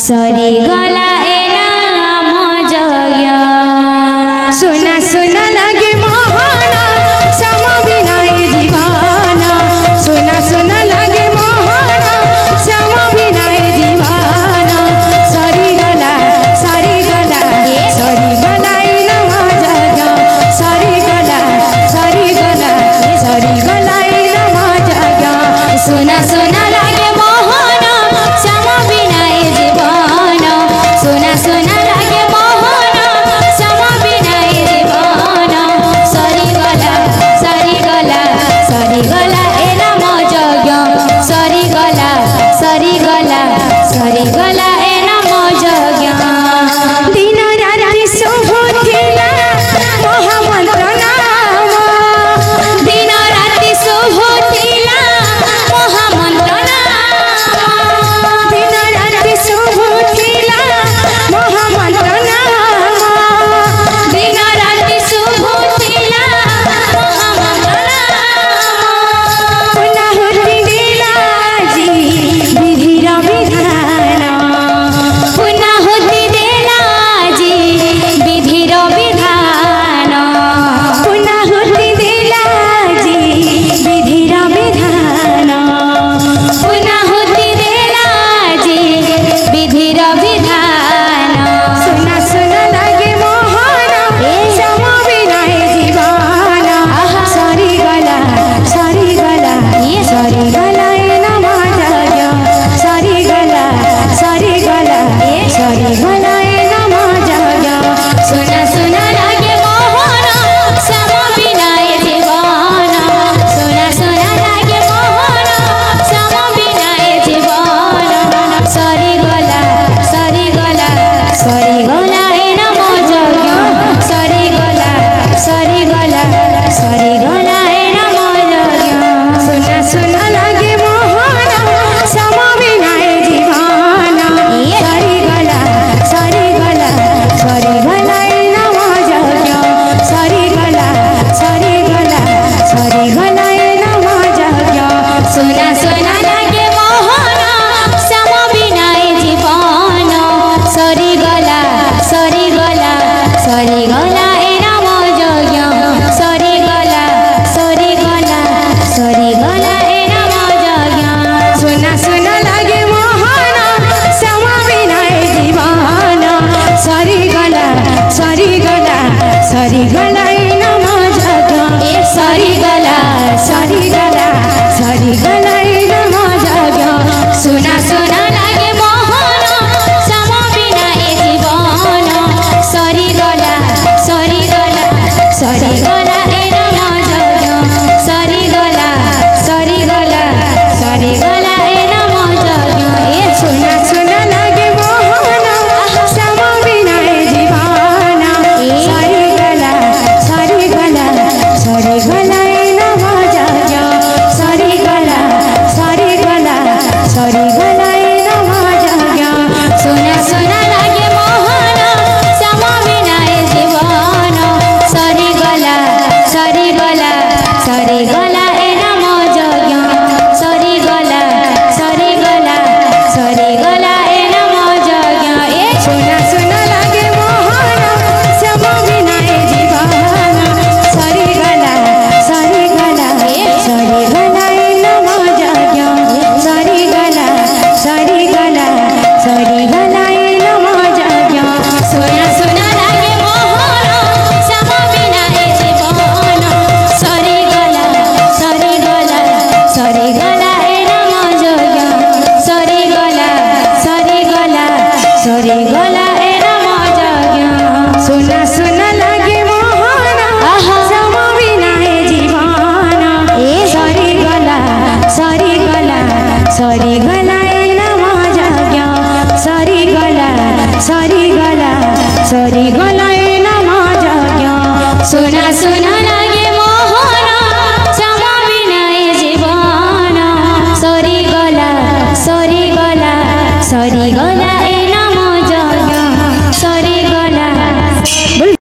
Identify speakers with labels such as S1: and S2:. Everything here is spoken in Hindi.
S1: सरी गला एना मजया सुना सुना लगे मोहना सम बिनाए दीवाना सुना सुना लगे मोहना सम बिनाए दीवाना सरी गला सरी गला एना मजया सरी गला एना मजया सुना सुना लगे मोहना सम बिनाए दीवाना सुना सुना लगे मोहना सम बिनाए दीवाना सरी गला एना मजया सरी गला एना मजया दिन राति शुभ थिला महामंत्र नाम दिन राति शुभ थिला महामंत्र नाम दिन राति शुभ थिला महामंत्र नाम दिन राति शुभ थिला महामंत्र नाम पुनः दिला जी विधिर विधान पुनः दिला जी विधिर विधान पुनः दिला जी विधिर विधान पुनः दिला जी विधिर विधान सुना सुना लगे मोहना सम बिनाए दीवाना सरी गला एना मजया सरी गला एना मजया सुना सुना लगे मोहना सम बिनाए दीवाना सुना सुना लगे मोहना सम बिनाए दीवाना सरी गला एना मजया सरी गला एना मजया सुना सुना लगे मोहना सम बिनाए दीवाना सरी गला एना मजया सरी गला एना मजया सुना सुना लगे मोहना सम बिनाए दीवाना सरी गला एना मजया सरी गला एना मजया सुना सुना लगे मोहना सम बिनाए दीवाना सरी गला एना मजया सरी गला एना मजया सुना सुना लगे मोहना सम बिनाए दीवाना सरी गला एना मजया सरी गला एना मजया सुना सुना लगे मोहना सम बिनाए दीवाना सरी गला